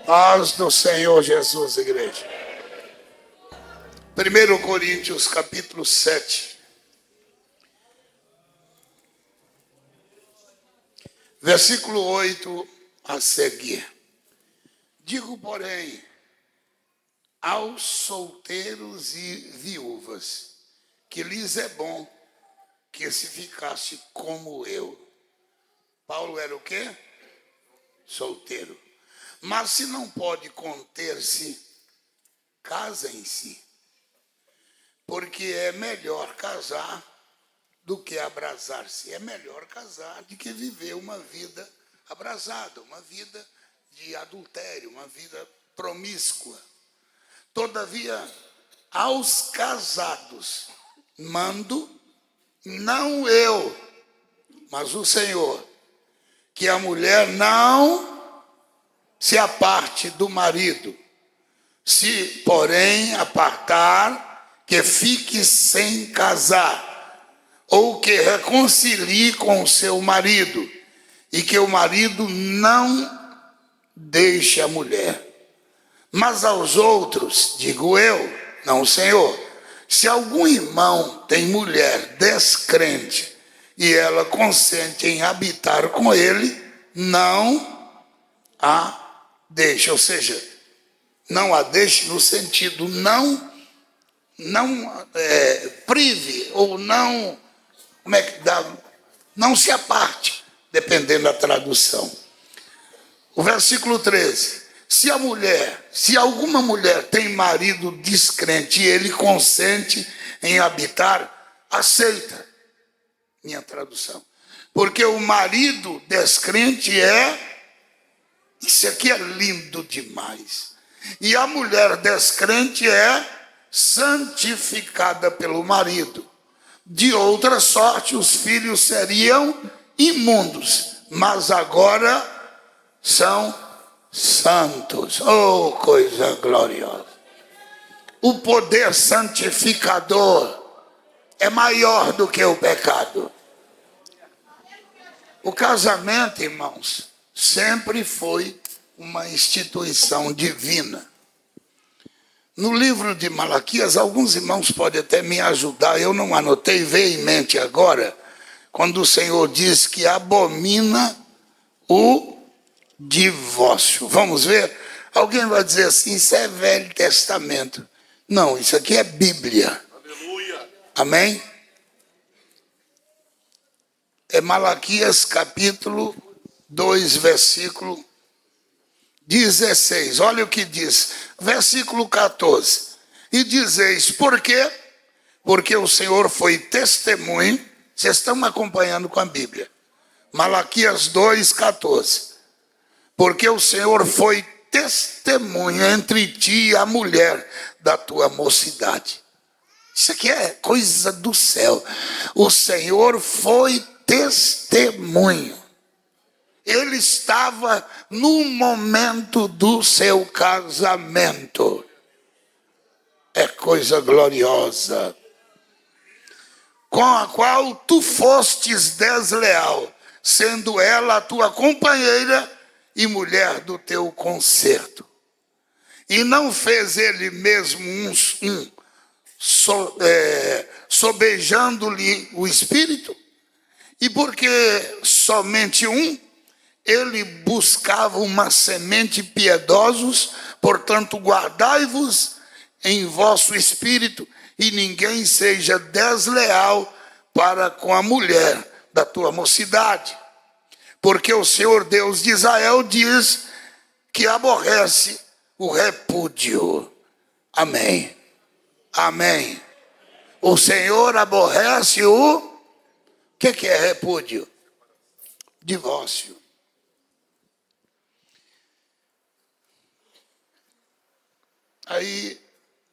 Paz do Senhor Jesus, igreja. 1 Coríntios, capítulo 7. Versículo 8 a seguir. Digo, porém, aos solteiros e viúvas, que lhes é bom que se ficasse como eu. Paulo era o quê? Solteiro. Mas se não pode conter-se, casem-se. Porque é melhor casar do que abrasar-se. É melhor casar do que viver uma vida abrasada, uma vida de adultério, uma vida promíscua. Todavia, aos casados mando, não eu, mas o Senhor, que a mulher não se aparte do marido. Se, porém, apartar, que fique sem casar, ou que reconcilie com o seu marido, e que o marido não deixe a mulher. Mas aos outros, digo eu, não o Senhor, se algum irmão tem mulher descrente, e ela consente em habitar com ele, não a deixe. Ou seja, não a deixe no sentido não prive, ou não, como é que dá? Não se aparte, dependendo da tradução. O versículo 13. Se alguma mulher tem marido descrente e ele consente em habitar, aceita. Minha tradução. Porque o marido descrente isso aqui é lindo demais. E a mulher descrente é santificada pelo marido. De outra sorte, os filhos seriam imundos, mas agora são santos. Oh, coisa gloriosa! O poder santificador é maior do que o pecado. O casamento, irmãos, sempre foi uma instituição divina. No livro de Malaquias, alguns irmãos podem até me ajudar, eu não anotei, veio em mente agora, quando o Senhor diz que abomina o divórcio. Vamos ver? Alguém vai dizer assim, isso é Velho Testamento. Não, isso aqui é Bíblia. Aleluia. Amém? É Malaquias capítulo 2, versículo 16, olha o que diz, versículo 14. E dizeis, por quê? Porque o Senhor foi testemunho, vocês estão me acompanhando com a Bíblia. Malaquias 2, 14. Porque o Senhor foi testemunho entre ti e a mulher da tua mocidade. Isso aqui é coisa do céu. O Senhor foi testemunho. Ele estava no momento do seu casamento. É coisa gloriosa. Com a qual tu fostes desleal, sendo ela a tua companheira e mulher do teu concerto. E não fez ele mesmo sobejando-lhe o espírito? E porque somente ele buscava uma semente piedosos, portanto guardai-vos em vosso espírito, e ninguém seja desleal para com a mulher da tua mocidade. Porque o Senhor Deus de Israel diz que aborrece o repúdio. Amém. Amém. O Senhor aborrece o que é repúdio? Divórcio. Aí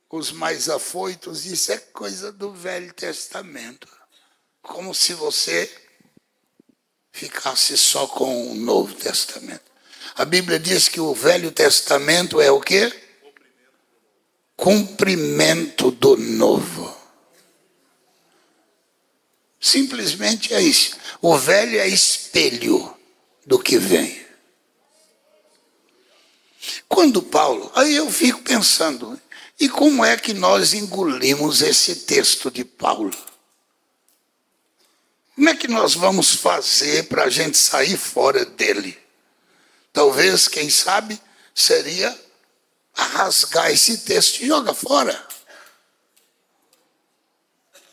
os mais afoitos, isso é coisa do Velho Testamento. Como se você ficasse só com o Novo Testamento. A Bíblia diz que o Velho Testamento é o quê? Cumprimento do Novo. Simplesmente é isso. O velho é espelho do que vem. quando Paulo, aí eu fico pensando, e como é que nós engolimos esse texto de Paulo? Como é que nós vamos fazer para a gente sair fora dele? Talvez, quem sabe, seria rasgar esse texto e jogar fora.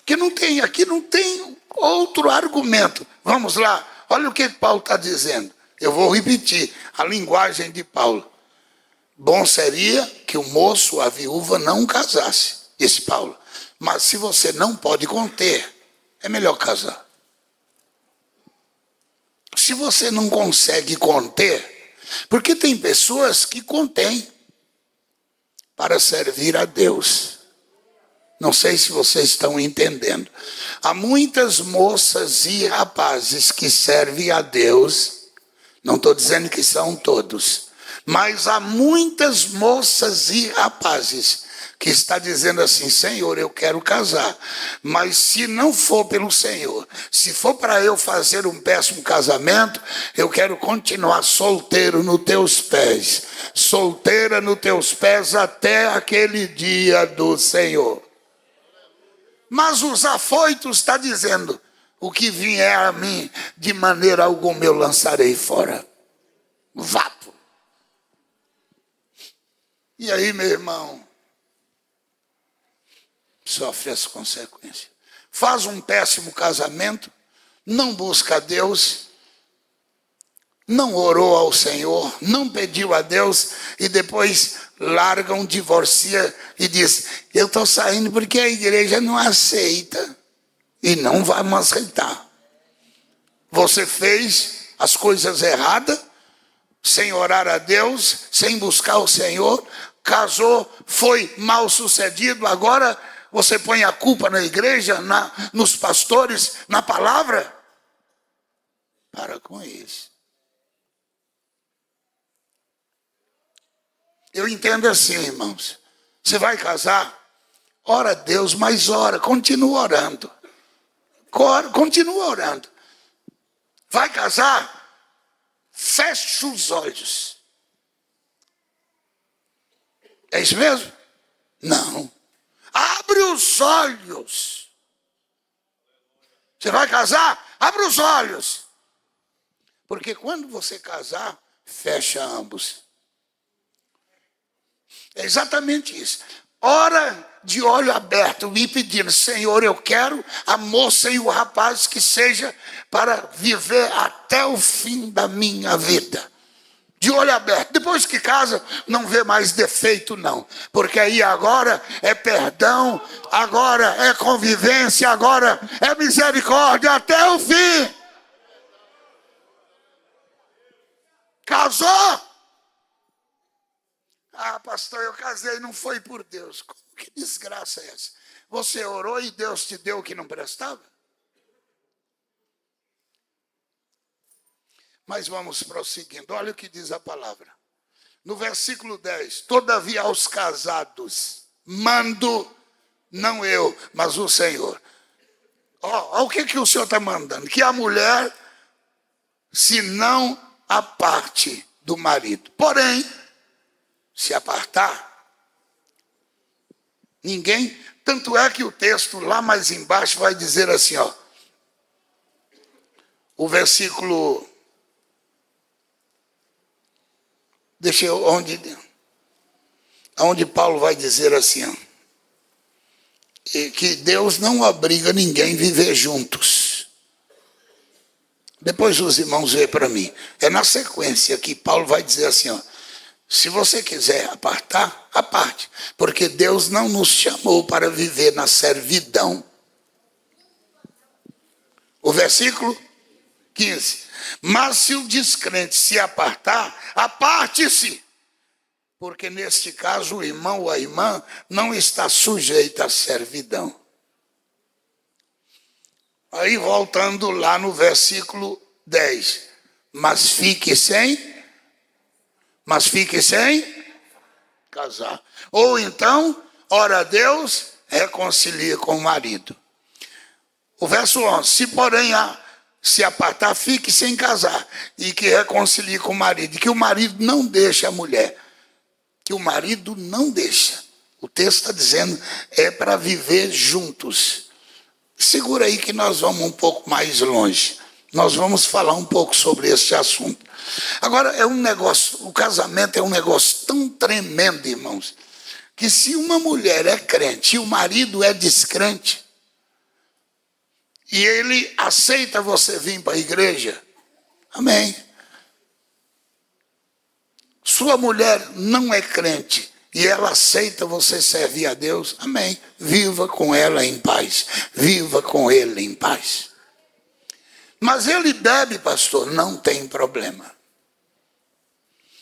Que não tem, aqui não tem outro argumento. Vamos lá, olha o que Paulo está dizendo. Eu vou repetir a linguagem de Paulo. Bom seria que o moço, a viúva, não casasse, disse Paulo. Mas se você não pode conter, é melhor casar. Se você não consegue conter, porque tem pessoas que contêm para servir a Deus. Não sei se vocês estão entendendo. Há muitas moças e rapazes que servem a Deus. Não estou dizendo que são todos. Mas há muitas moças e rapazes que está dizendo assim, Senhor, eu quero casar, mas se não for pelo Senhor, se for para eu fazer um péssimo casamento, eu quero continuar solteiro nos teus pés, solteira nos teus pés até aquele dia do Senhor. Mas os afoitos está dizendo, o que vier a mim, de maneira alguma eu lançarei fora. Vapo. E aí, meu irmão, sofre as consequências. Faz um péssimo casamento, não busca a Deus, não orou ao Senhor, não pediu a Deus e depois larga um divorcia e diz, eu estou saindo porque a igreja não aceita e não vai me aceitar. Você fez as coisas erradas, sem orar a Deus, sem buscar o Senhor, casou, foi mal sucedido, agora você põe a culpa na igreja, nos pastores, na palavra? Para com isso. Eu entendo assim, irmãos. Você vai casar? Ora a Deus, mas ora, continua orando. Continua orando. Vai casar? Feche os olhos. É isso mesmo? Não. Abre os olhos. Você vai casar? Abre os olhos. Porque quando você casar, fecha ambos. É exatamente isso. Ora de olho aberto e pedindo, Senhor, eu quero a moça e o rapaz que seja para viver até o fim da minha vida. De olho aberto. Depois que casa, não vê mais defeito, não. Porque aí agora é perdão, agora é convivência, agora é misericórdia até o fim. Casou? Ah, pastor, eu casei, não foi por Deus. Que desgraça é essa? Você orou e Deus te deu o que não prestava? Mas vamos prosseguindo. Olha o que diz a palavra. No versículo 10. Todavia aos casados mando, não eu, mas o Senhor. Ó, o que o Senhor está mandando? Que a mulher se não aparte do marido. Porém, se apartar, ninguém... Tanto é que o texto lá mais embaixo vai dizer assim, ó. O versículo... Deixa eu, onde Paulo vai dizer assim, ó, que Deus não obriga ninguém a viver juntos. Depois os irmãos veem para mim. É na sequência que Paulo vai dizer assim, ó, se você quiser apartar, aparte. Porque Deus não nos chamou para viver na servidão. O versículo 15. Mas se o descrente se apartar, aparte-se. Porque neste caso o irmão ou a irmã não está sujeito à servidão. Aí voltando lá no versículo 10. Mas fique sem casar. Ou então, ora a Deus, reconcilia com o marido. O verso 11. Se porém se apartar, fique sem casar, e que reconcilie com o marido, e que o marido não deixe a mulher. que o marido não deixa. O texto está dizendo, é para viver juntos. Segura aí que nós vamos um pouco mais longe. Nós vamos falar um pouco sobre esse assunto. Agora, é um negócio, o casamento é um negócio tão tremendo, irmãos, que se uma mulher é crente e o marido é descrente, e ele aceita você vir para a igreja, amém. Sua mulher não é crente e ela aceita você servir a Deus, amém. Viva com ela em paz, viva com ele em paz. Mas ele bebe, pastor, não tem problema.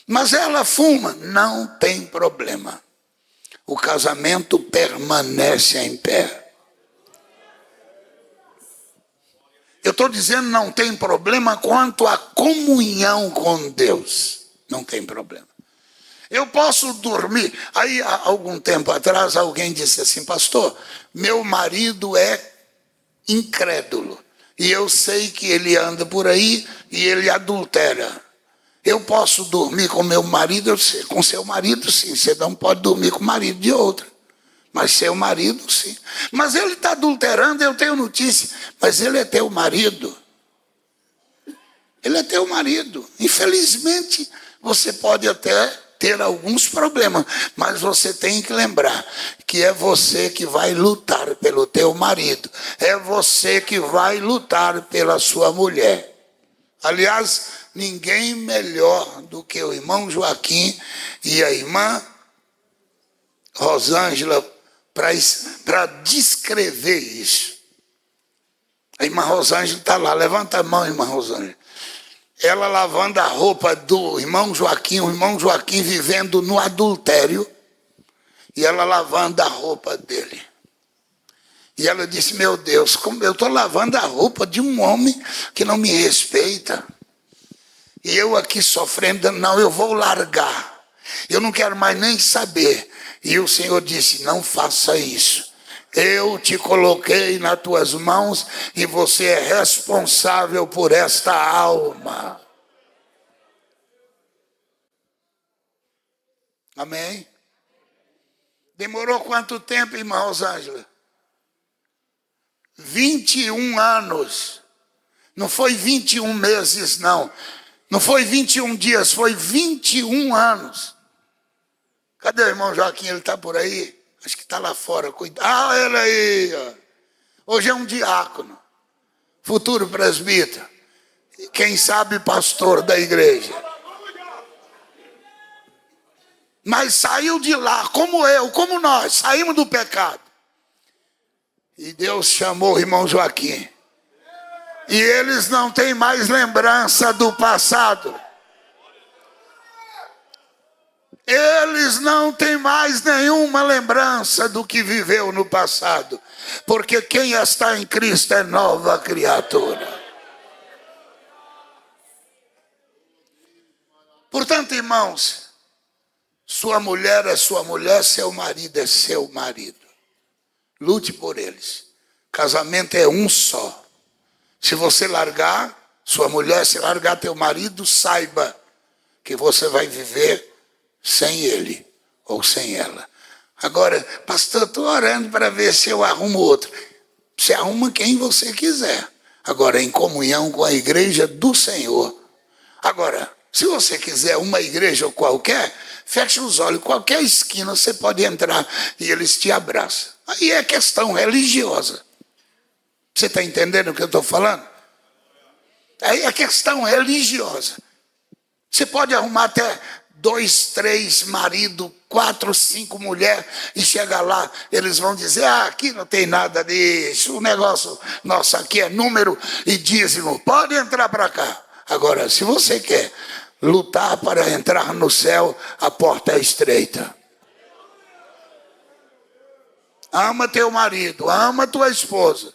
Mas ela fuma, não tem problema. O casamento permanece em pé. Eu estou dizendo não tem problema quanto à comunhão com Deus. Não tem problema. Eu posso dormir. Aí, há algum tempo atrás, alguém disse assim, pastor, meu marido é incrédulo. E eu sei que ele anda por aí e ele adultera. Eu posso dormir com meu marido? Com seu marido, sim. Você não pode dormir com o marido de outra. Mas seu marido, sim. Mas ele está adulterando, eu tenho notícia. Mas ele é teu marido. Ele é teu marido. Infelizmente, você pode até ter alguns problemas, mas você tem que lembrar que é você que vai lutar pelo teu marido. É você que vai lutar pela sua mulher. Aliás, ninguém melhor do que o irmão Joaquim e a irmã Rosângela para descrever isso. A irmã Rosângela está lá, levanta a mão, irmã Rosângela. Ela lavando a roupa do irmão Joaquim, o irmão Joaquim vivendo no adultério, e ela lavando a roupa dele. E ela disse, meu Deus, como eu estou lavando a roupa de um homem que não me respeita. E eu aqui sofrendo, não, eu vou largar. Eu não quero mais nem saber. E o Senhor disse, não faça isso. Eu te coloquei nas tuas mãos e você é responsável por esta alma. Amém? Demorou quanto tempo, irmã Rosângela? 21 anos. Não foi 21 meses, não. Não foi 21 dias, foi 21 anos. Cadê o irmão Joaquim? Ele está por aí? Acho que está lá fora. Ah, ele aí. Ó. Hoje é um diácono. Futuro presbítero. E quem sabe pastor da igreja. Mas saiu de lá, como eu, como nós. Saímos do pecado. E Deus chamou o irmão Joaquim. E eles não têm mais lembrança do passado. Eles não têm mais nenhuma lembrança do que viveu no passado. Porque quem está em Cristo é nova criatura. Portanto, irmãos, sua mulher é sua mulher, seu marido é seu marido. Lute por eles. Casamento é um só. Se você largar sua mulher, se largar teu marido, saiba que você vai viver sem ele ou sem ela. Agora, pastor, estou orando para ver se eu arrumo outro. Você arruma quem você quiser. Agora, em comunhão com a igreja do Senhor. Agora, se você quiser uma igreja qualquer, feche os olhos. Qualquer esquina você pode entrar e eles te abraçam. Aí é questão religiosa. Você está entendendo o que eu estou falando? Aí é questão religiosa. Você pode arrumar até 2, 3 maridos, 4, 5 mulheres, e chegar lá, eles vão dizer, aqui não tem nada disso, o negócio nosso aqui é número e dízimo, pode entrar para cá. Agora, se você quer lutar para entrar no céu, a porta é estreita. Ama teu marido, ama tua esposa.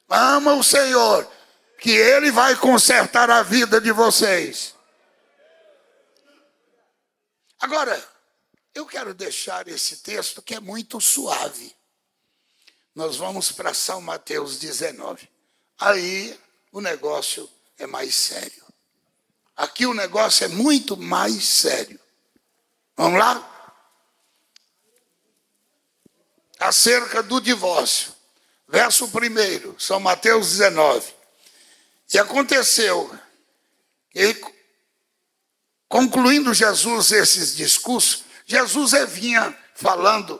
Ama o Senhor, que Ele vai consertar a vida de vocês. Agora, eu quero deixar esse texto que é muito suave. Nós vamos para São Mateus 19. Aí o negócio é mais sério. Aqui o negócio é muito mais sério. Vamos lá? Acerca do divórcio. Verso 1, São Mateus 19. E aconteceu, concluindo Jesus esses discursos, Jesus vinha falando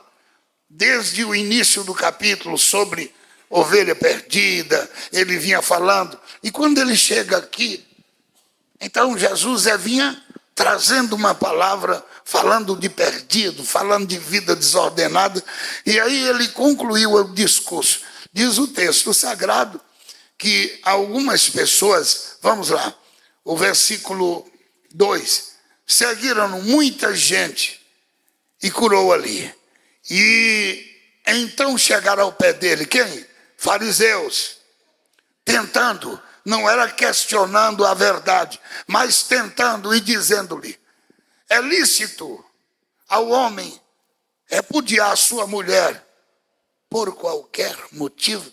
desde o início do capítulo sobre ovelha perdida, ele vinha falando, e quando ele chega aqui, então Jesus vinha trazendo uma palavra, falando de perdido, falando de vida desordenada, e aí ele concluiu o discurso. Diz o texto sagrado que algumas pessoas, vamos lá, o versículo 2, seguiram muita gente e curou ali. E então chegaram ao pé dele, quem? Fariseus, tentando, não era questionando a verdade, mas tentando e dizendo-lhe, é lícito ao homem repudiar a sua mulher por qualquer motivo?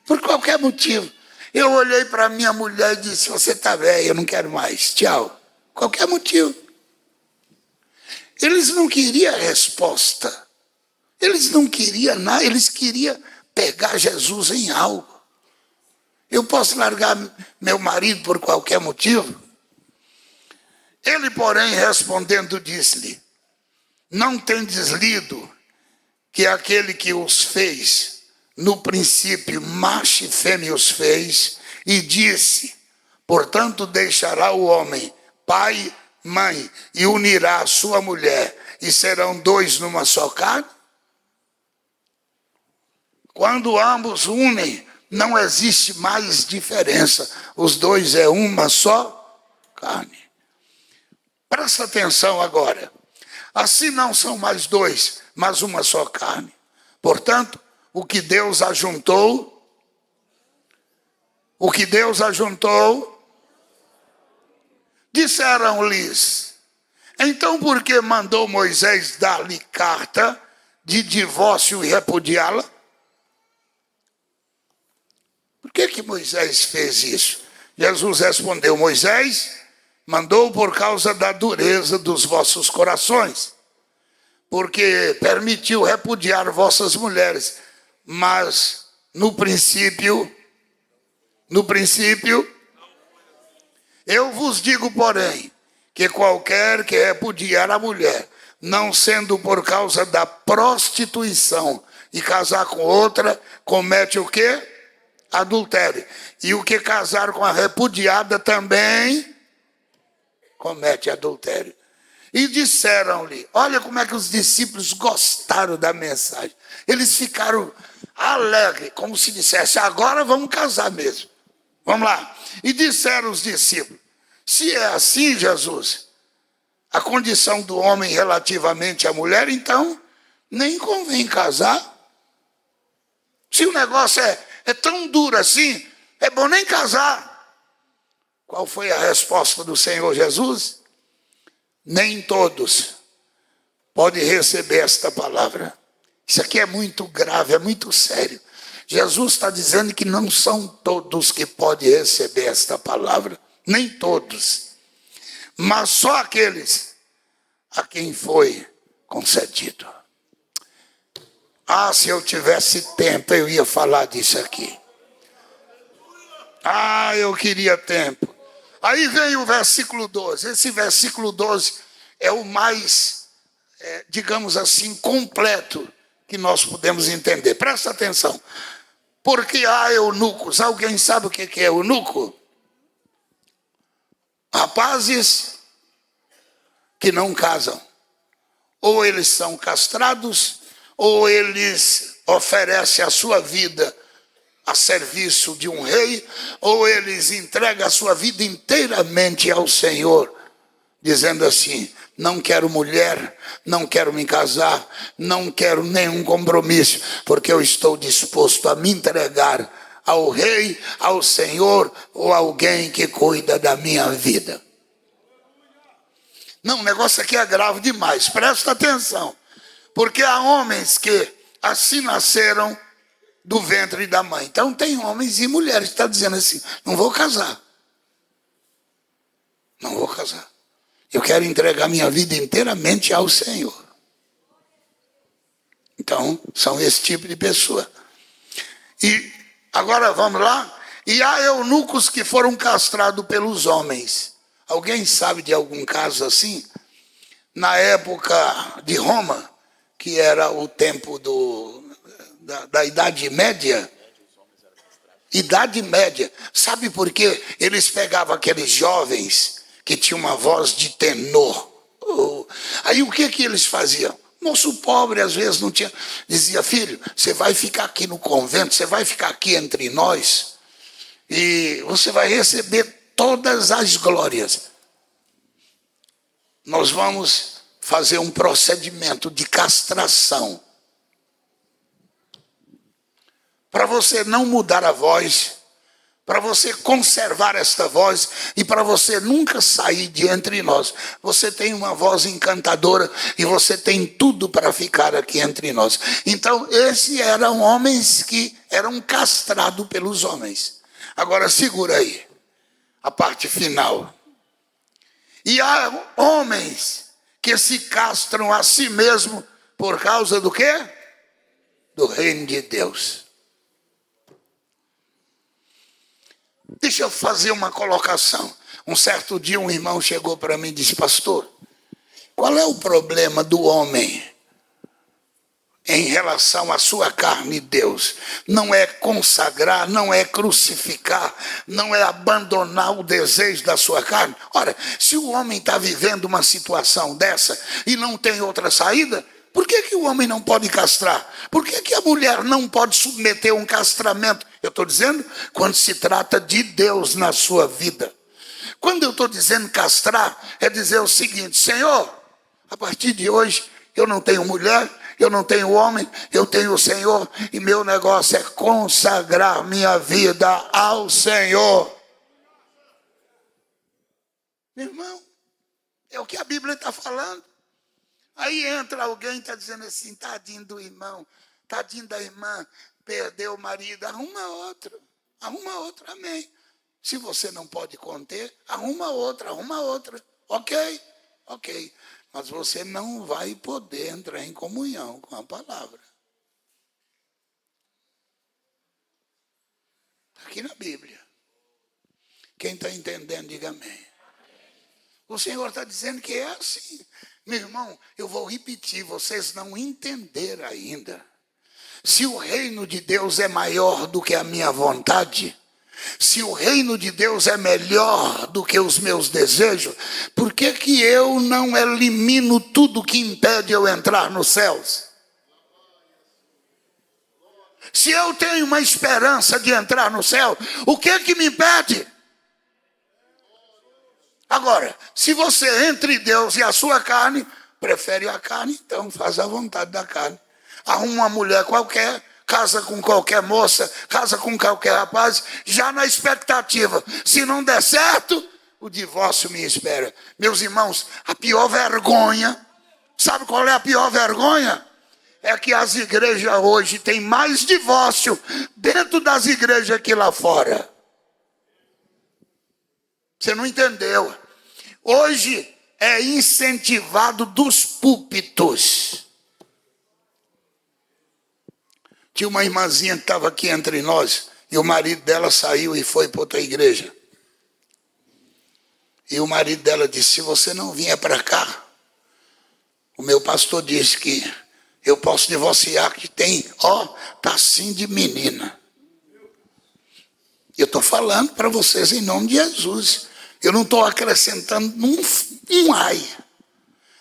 Por qualquer motivo. Eu olhei para minha mulher e disse, você está velha, eu não quero mais, tchau. Qualquer motivo. Eles não queriam a resposta. Eles não queriam nada, eles queriam pegar Jesus em algo. Eu posso largar meu marido por qualquer motivo? Ele, porém, respondendo, disse-lhe, não tendes lido que aquele que os fez, no princípio, macho e fêmea os fez, e disse, portanto, deixará o homem, pai, mãe, e unirá a sua mulher, e serão dois numa só carne? Quando ambos unem, não existe mais diferença. Os dois é uma só carne. Presta atenção agora. Assim não são mais dois, mas uma só carne. Portanto, o que Deus ajuntou, disseram-lhes, então por que mandou Moisés dar-lhe carta de divórcio e repudiá-la? Por que Moisés fez isso? Jesus respondeu, Moisés mandou por causa da dureza dos vossos corações, porque permitiu repudiar vossas mulheres, mas no princípio, eu vos digo, porém, que qualquer que repudiar a mulher, não sendo por causa da prostituição e casar com outra, comete o quê? Adultério. E o que casar com a repudiada também comete adultério. E disseram-lhe, olha como é que os discípulos gostaram da mensagem. Eles ficaram alegres, como se dissesse, agora vamos casar mesmo. Vamos lá. E disseram os discípulos, se é assim, Jesus, a condição do homem relativamente à mulher, então nem convém casar. Se o negócio é tão duro assim, é bom nem casar. Qual foi a resposta do Senhor Jesus? Nem todos podem receber esta palavra. Isso aqui é muito grave, é muito sério. Jesus está dizendo que não são todos que podem receber esta palavra. Nem todos. Mas só aqueles a quem foi concedido. Se eu tivesse tempo, eu ia falar disso aqui. Eu queria tempo. Aí vem o versículo 12. Esse versículo 12 é o mais, digamos assim, completo que nós podemos entender. Presta atenção. Porque há eunucos. Alguém sabe o que é eunuco? Rapazes que não casam. Ou eles são castrados, ou eles oferecem a sua vida a serviço de um rei, ou eles entregam a sua vida inteiramente ao Senhor, dizendo assim, não quero mulher, não quero me casar, não quero nenhum compromisso, porque eu estou disposto a me entregar ao rei, ao Senhor, ou alguém que cuida da minha vida. Não, o negócio aqui é grave demais, presta atenção, porque há homens que assim nasceram do ventre da mãe. Então tem homens e mulheres que estão dizendo assim, não vou casar. Não vou casar. Eu quero entregar minha vida inteiramente ao Senhor. Então, são esse tipo de pessoa. E agora vamos lá. E há eunucos que foram castrados pelos homens. Alguém sabe de algum caso assim? Na época de Roma, que era o tempo da Idade Média. Idade Média. Sabe por quê? Eles pegavam aqueles jovens que tinham uma voz de tenor. Aí o que eles faziam? Moço pobre, às vezes, não tinha. Dizia, filho, você vai ficar aqui no convento, você vai ficar aqui entre nós, e você vai receber todas as glórias. Nós vamos fazer um procedimento de castração. Para você não mudar a voz, para você conservar esta voz e para você nunca sair de entre nós. Você tem uma voz encantadora e você tem tudo para ficar aqui entre nós. Então, esses eram homens que eram castrados pelos homens. Agora, segura aí a parte final. E há homens que se castram a si mesmos por causa do quê? Do reino de Deus. Deixa eu fazer uma colocação. Um certo dia um irmão chegou para mim e disse, pastor, qual é o problema do homem em relação à sua carne, Deus? Não é consagrar, não é crucificar, não é abandonar o desejo da sua carne. Ora, se o homem está vivendo uma situação dessa e não tem outra saída, por que o homem não pode castrar? Por que a mulher não pode submeter um castramento? Eu estou dizendo quando se trata de Deus na sua vida. Quando eu estou dizendo castrar, é dizer o seguinte, Senhor, a partir de hoje eu não tenho mulher, eu não tenho homem, eu tenho o Senhor, e meu negócio é consagrar minha vida ao Senhor. Meu irmão, é o que a Bíblia está falando. Aí entra alguém e está dizendo assim, tadinho do irmão, tadinho da irmã, perdeu o marido, arruma outro, amém. Se você não pode conter, arruma outra, ok, mas você não vai poder entrar em comunhão com a palavra. Está aqui na Bíblia. Quem está entendendo, diga amém. O Senhor está dizendo que é assim. Meu irmão, eu vou repetir, vocês não entenderam ainda. Se o reino de Deus é maior do que a minha vontade, se o reino de Deus é melhor do que os meus desejos, por que eu não elimino tudo que impede eu entrar nos céus? Se eu tenho uma esperança de entrar no céu, o que me impede? Agora, se você entre Deus e a sua carne, prefere a carne, então faz a vontade da carne. Arruma uma mulher qualquer, casa com qualquer moça, casa com qualquer rapaz, já na expectativa. Se não der certo, o divórcio me espera. Meus irmãos, a pior vergonha, sabe qual é a pior vergonha? É que as igrejas hoje têm mais divórcio dentro das igrejas que lá fora. Você não entendeu. Hoje é incentivado dos púlpitos. Tinha uma irmãzinha que estava aqui entre nós, e o marido dela saiu e foi para outra igreja. E o marido dela disse, se você não vier para cá, o meu pastor disse que eu posso divorciar, que tem, tá assim de menina. Eu estou falando para vocês em nome de Jesus. Eu não estou acrescentando um ai.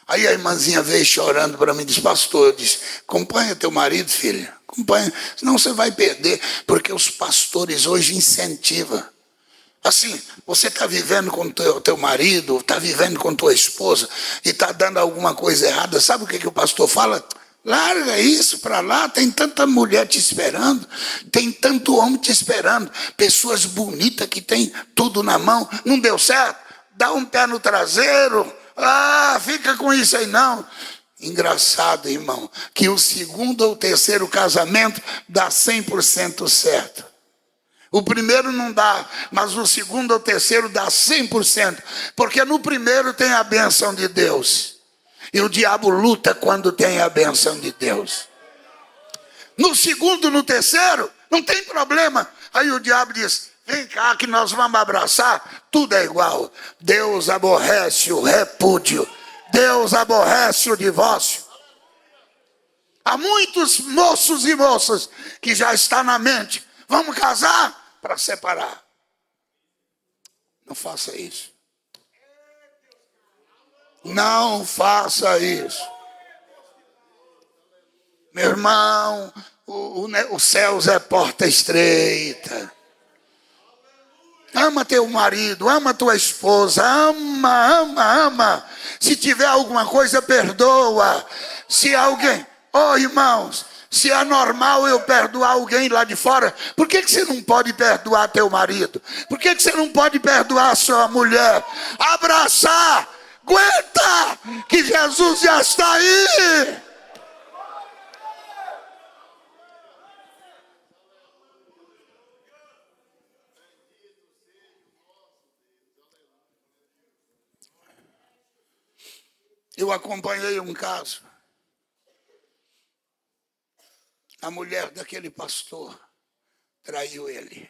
Aí a irmãzinha veio chorando para mim e disse, pastor, eu disse, acompanha teu marido, filha, acompanha, senão você vai perder, porque os pastores hoje incentivam. Assim, você está vivendo com teu marido, está vivendo com tua esposa, e está dando alguma coisa errada, sabe o que o pastor fala? Larga isso para lá, tem tanta mulher te esperando, tem tanto homem te esperando, pessoas bonitas que tem tudo na mão, não deu certo? Dá um pé no traseiro, fica com isso aí não. Engraçado, irmão, que o segundo ou terceiro casamento dá 100% certo. O primeiro não dá, mas o segundo ou terceiro dá 100%. Porque no primeiro tem a bênção de Deus. E o diabo luta quando tem a bênção de Deus. No segundo, no terceiro, não tem problema. Aí o diabo diz, vem cá que nós vamos abraçar. Tudo é igual. Deus aborrece o repúdio. Deus aborrece o divórcio. Há muitos moços e moças que já está na mente. Vamos casar para separar. Não faça isso. Não faça isso. Meu irmão, o céu é porta estreita. Ama teu marido, ama tua esposa, ama. Se tiver alguma coisa, perdoa. Se alguém... Oh, irmãos, se é normal eu perdoar alguém lá de fora, por que você não pode perdoar teu marido? Por que você não pode perdoar sua mulher? Abraçar, aguenta, que Jesus já está aí. Eu acompanhei um caso. A mulher daquele pastor traiu ele.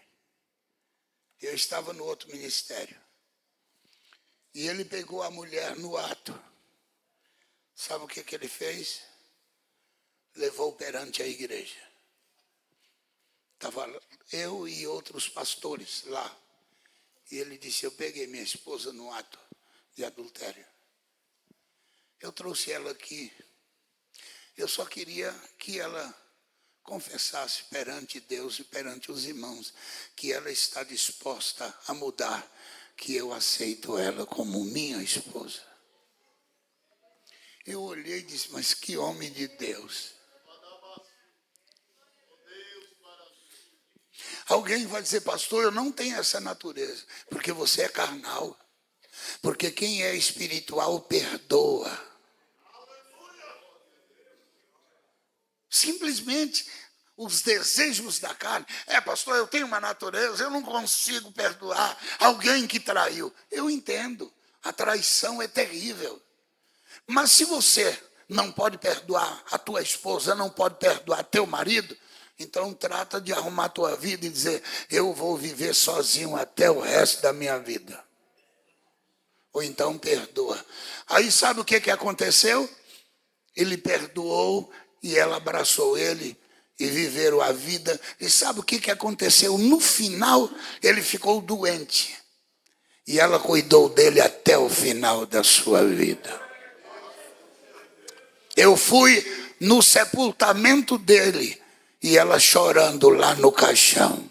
Eu estava no outro ministério. E ele pegou a mulher no ato. Sabe o que ele fez? Levou perante a igreja. Estava eu e outros pastores lá. E ele disse, eu peguei minha esposa no ato de adultério. Eu trouxe ela aqui. Eu só queria que ela confessasse perante Deus e perante os irmãos que ela está disposta a mudar, que eu aceito ela como minha esposa. Eu olhei e disse, mas que homem de Deus. Alguém vai dizer, pastor, eu não tenho essa natureza, porque você é carnal. Porque quem é espiritual perdoa. Simplesmente os desejos da carne. Pastor, eu tenho uma natureza, eu não consigo perdoar alguém que traiu. Eu entendo, a traição é terrível. Mas se você não pode perdoar a tua esposa, não pode perdoar teu marido, então trata de arrumar a tua vida e dizer, eu vou viver sozinho até o resto da minha vida. Ou então perdoa. Aí sabe o que aconteceu? Ele perdoou e ela abraçou ele e viveram a vida. E sabe o que aconteceu? No final, ele ficou doente. E ela cuidou dele até o final da sua vida. Eu fui no sepultamento dele e ela chorando lá no caixão.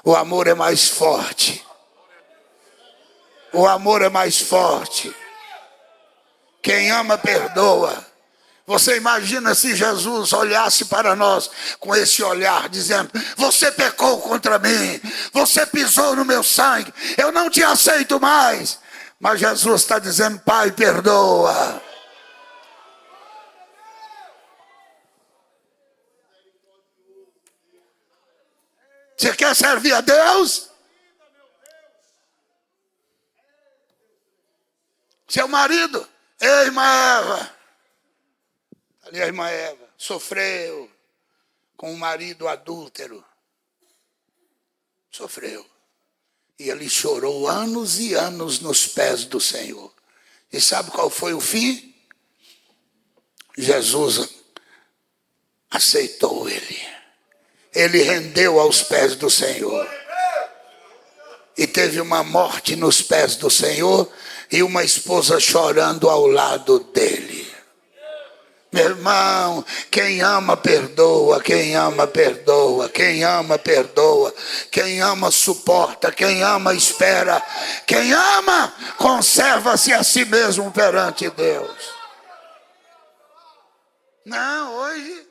O amor é mais forte. O amor é mais forte. Quem ama, perdoa. Você imagina se Jesus olhasse para nós com esse olhar, dizendo, você pecou contra mim, você pisou no meu sangue, eu não te aceito mais. Mas Jesus está dizendo, Pai, perdoa. Você quer servir a Deus? Seu marido, ei, irmã Eva. Ali a irmã Eva sofreu com um marido adúltero. Sofreu. E ele chorou anos e anos nos pés do Senhor. E sabe qual foi o fim? Jesus aceitou ele. Ele rendeu aos pés do Senhor. E teve uma morte nos pés do Senhor e uma esposa chorando ao lado dele. Meu irmão, quem ama perdoa, quem ama perdoa, quem ama perdoa, quem ama suporta, quem ama espera, quem ama conserva-se a si mesmo perante Deus. Não, hoje,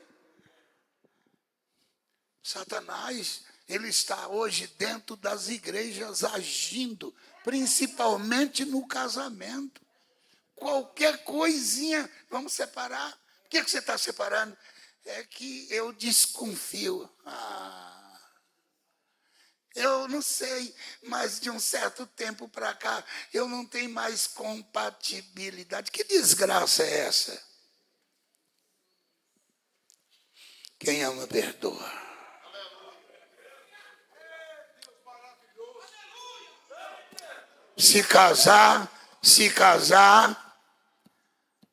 Satanás, ele está hoje dentro das igrejas agindo, principalmente no casamento. Qualquer coisinha, vamos separar. Por que você está separando? É que eu desconfio. Eu não sei, mas de um certo tempo para cá, eu não tenho mais compatibilidade. Que desgraça é essa? Quem ama, perdoa. Se casar,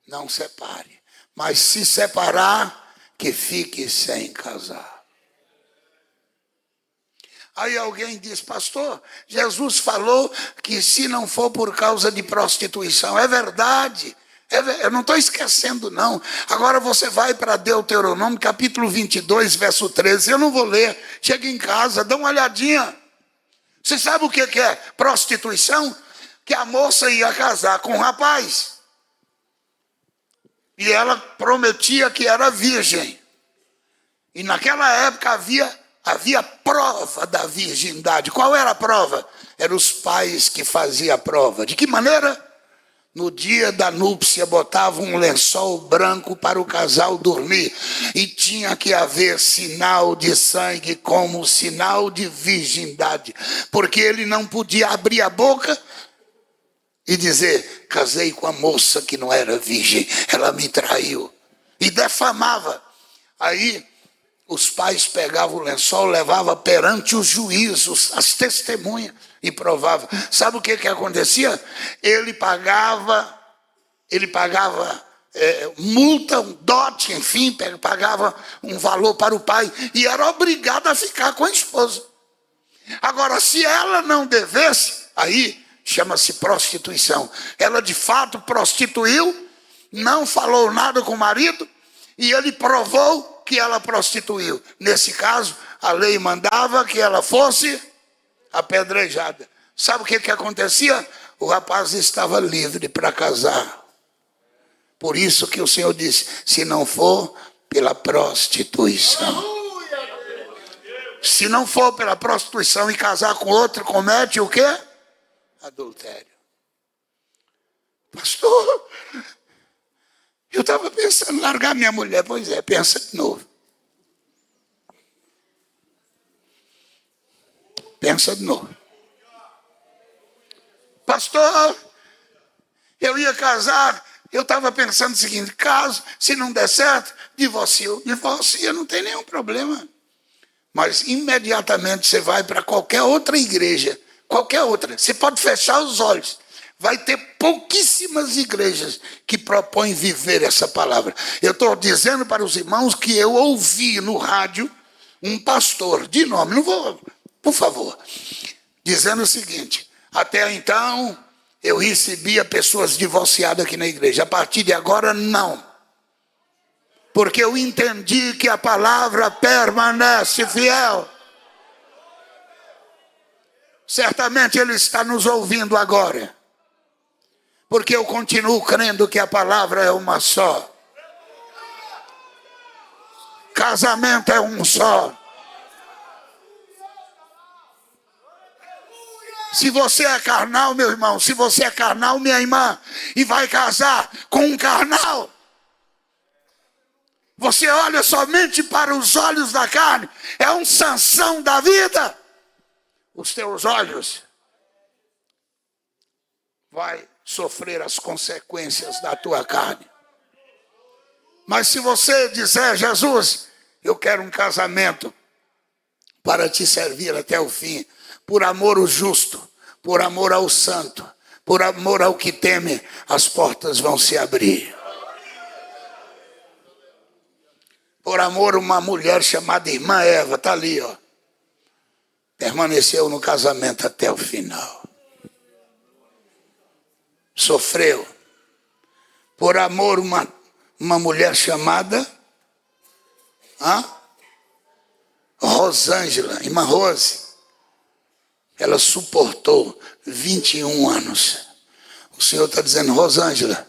não separe. Mas se separar, que fique sem casar. Aí alguém diz, pastor, Jesus falou que se não for por causa de prostituição, é verdade. Eu não estou esquecendo, não. Agora você vai para Deuteronômio, capítulo 22, verso 13. Eu não vou ler. Chega em casa, dá uma olhadinha. Você sabe o que é prostituição? Que a moça ia casar com um rapaz. E ela prometia que era virgem. E naquela época havia prova da virgindade. Qual era a prova? Eram os pais que faziam a prova. De que maneira? No dia da núpcia, botavam um lençol branco para o casal dormir. E tinha que haver sinal de sangue como sinal de virgindade. Porque ele não podia abrir a boca e dizer, casei com a moça que não era virgem, ela me traiu. E defamava. Aí os pais pegavam o lençol, levavam perante os juízos, as testemunhas, e provavam. Sabe o que acontecia? Ele pagava multa, um dote, enfim, pagava um valor para o pai, e era obrigado a ficar com a esposa. Agora, se ela não devesse, aí chama-se prostituição. Ela de fato prostituiu, não falou nada com o marido, e ele provou que ela prostituiu. Nesse caso, a lei mandava que ela fosse apedrejada. Sabe o que acontecia? O rapaz estava livre para casar. Por isso que o Senhor disse, se não for pela prostituição. Se não for pela prostituição e casar com outro, comete o quê? Adultério. Pastor, eu estava pensando em largar minha mulher. Pois é, pensa de novo. Pensa de novo. Pastor, eu ia casar, eu estava pensando o seguinte, caso, se não der certo, divorcia, não tem nenhum problema. Mas imediatamente você vai para qualquer outra igreja, qualquer outra, você pode fechar os olhos. Vai ter pouquíssimas igrejas que propõem viver essa palavra. Eu estou dizendo para os irmãos que eu ouvi no rádio um pastor, de nome, não vou, por favor, dizendo o seguinte, até então eu recebia pessoas divorciadas aqui na igreja, a partir de agora não. Porque eu entendi que a palavra permanece fiel. Certamente ele está nos ouvindo agora. Porque eu continuo crendo que a palavra é uma só. Casamento é um só. Se você é carnal, meu irmão, se você é carnal, minha irmã, e vai casar com um carnal, você olha somente para os olhos da carne, é um Sansão da vida. Os teus olhos vai sofrer as consequências da tua carne. Mas se você disser, Jesus, eu quero um casamento para te servir até o fim, por amor ao justo, por amor ao santo, por amor ao que teme, as portas vão se abrir. Por amor a uma mulher chamada Irmã Eva, está ali, ó. Permaneceu no casamento até o final. Sofreu. Por amor uma mulher chamada Rosângela, Irmã Rose. Ela suportou 21 anos. O Senhor está dizendo, Rosângela,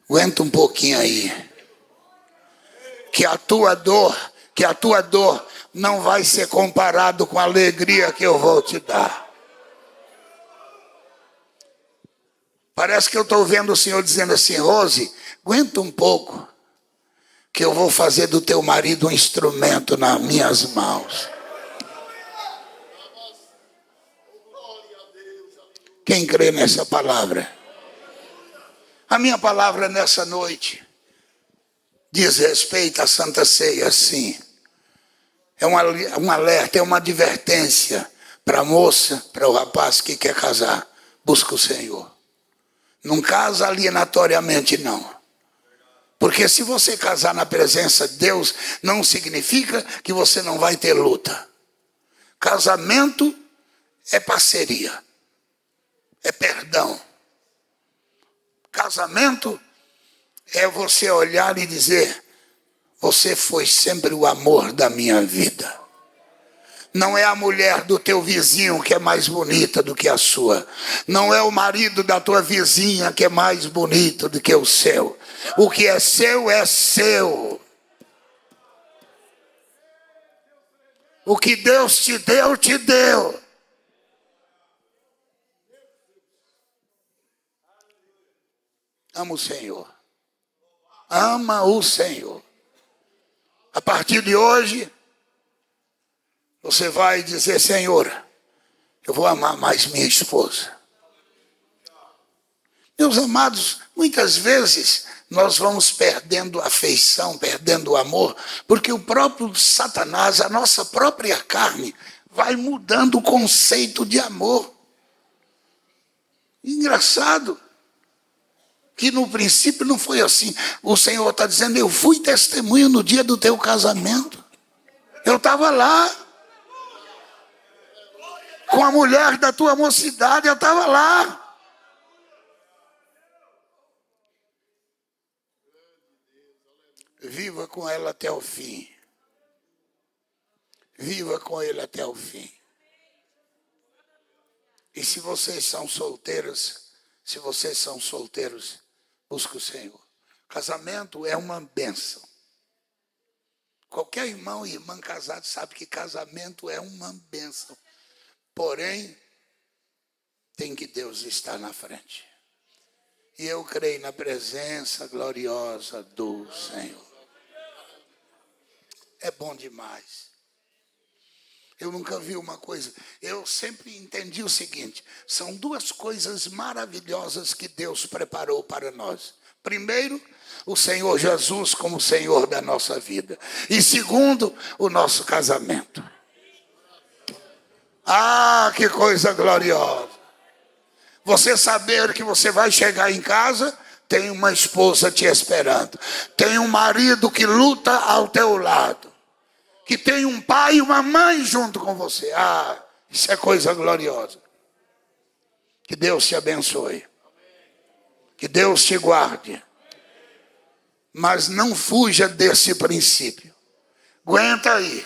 aguenta um pouquinho aí. Que a tua dor não vai ser comparado com a alegria que eu vou te dar. Parece que eu estou vendo o Senhor dizendo assim, Rose, aguenta um pouco, que eu vou fazer do teu marido um instrumento nas minhas mãos. Quem crê nessa palavra? A minha palavra nessa noite diz respeito à Santa Ceia, sim. É um alerta, é uma advertência para a moça, para o rapaz que quer casar. Busca o Senhor. Não casa alienatoriamente, não. Porque se você casar na presença de Deus, não significa que você não vai ter luta. Casamento é parceria, é perdão. Casamento é você olhar e dizer: você foi sempre o amor da minha vida. Não é a mulher do teu vizinho que é mais bonita do que a sua. Não é o marido da tua vizinha que é mais bonito do que o seu. O que é seu é seu. O que Deus te deu, te deu. Ama o Senhor. Ama o Senhor. A partir de hoje, você vai dizer: Senhor, eu vou amar mais minha esposa. Meus amados, muitas vezes nós vamos perdendo a afeição, perdendo o amor, porque o próprio Satanás, a nossa própria carne, vai mudando o conceito de amor. Engraçado que no princípio não foi assim. O Senhor está dizendo: eu fui testemunha no dia do teu casamento. Eu estava lá. Com a mulher da tua mocidade, eu estava lá. Viva com ela até o fim. Viva com ele até o fim. E se vocês são solteiros, busque o Senhor. Casamento é uma bênção. Qualquer irmão e irmã casado sabe que casamento é uma bênção. Porém, tem que Deus estar na frente. E eu creio na presença gloriosa do Senhor. É bom demais. Eu nunca vi uma coisa. Eu sempre entendi o seguinte: são duas coisas maravilhosas que Deus preparou para nós. Primeiro, o Senhor Jesus como Senhor da nossa vida. E segundo, o nosso casamento. Ah, que coisa gloriosa. Você saber que você vai chegar em casa, tem uma esposa te esperando. Tem um marido que luta ao teu lado. Que tem um pai e uma mãe junto com você. Ah, isso é coisa gloriosa. Que Deus te abençoe. Que Deus te guarde. Mas não fuja desse princípio. Aguenta aí.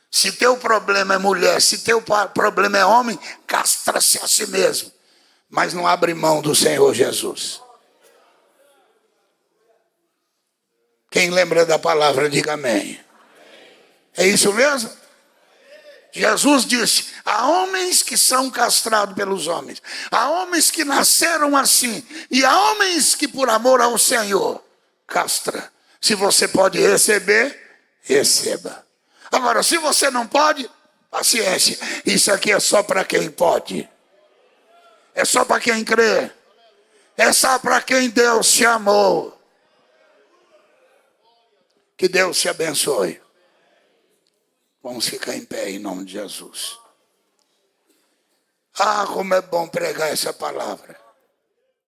Se teu problema é mulher, se teu problema é homem, castra-se a si mesmo. Mas não abre mão do Senhor Jesus. Quem lembra da palavra, diga amém. É isso mesmo? Jesus disse: há homens que são castrados pelos homens. Há homens que nasceram assim. E há homens que por amor ao Senhor castra. Se você pode receber, receba. Agora, se você não pode, paciência. Isso aqui é só para quem pode. É só para quem crê. É só para quem Deus te amou. Que Deus te abençoe. Vamos ficar em pé em nome de Jesus. Ah, como é bom pregar essa palavra.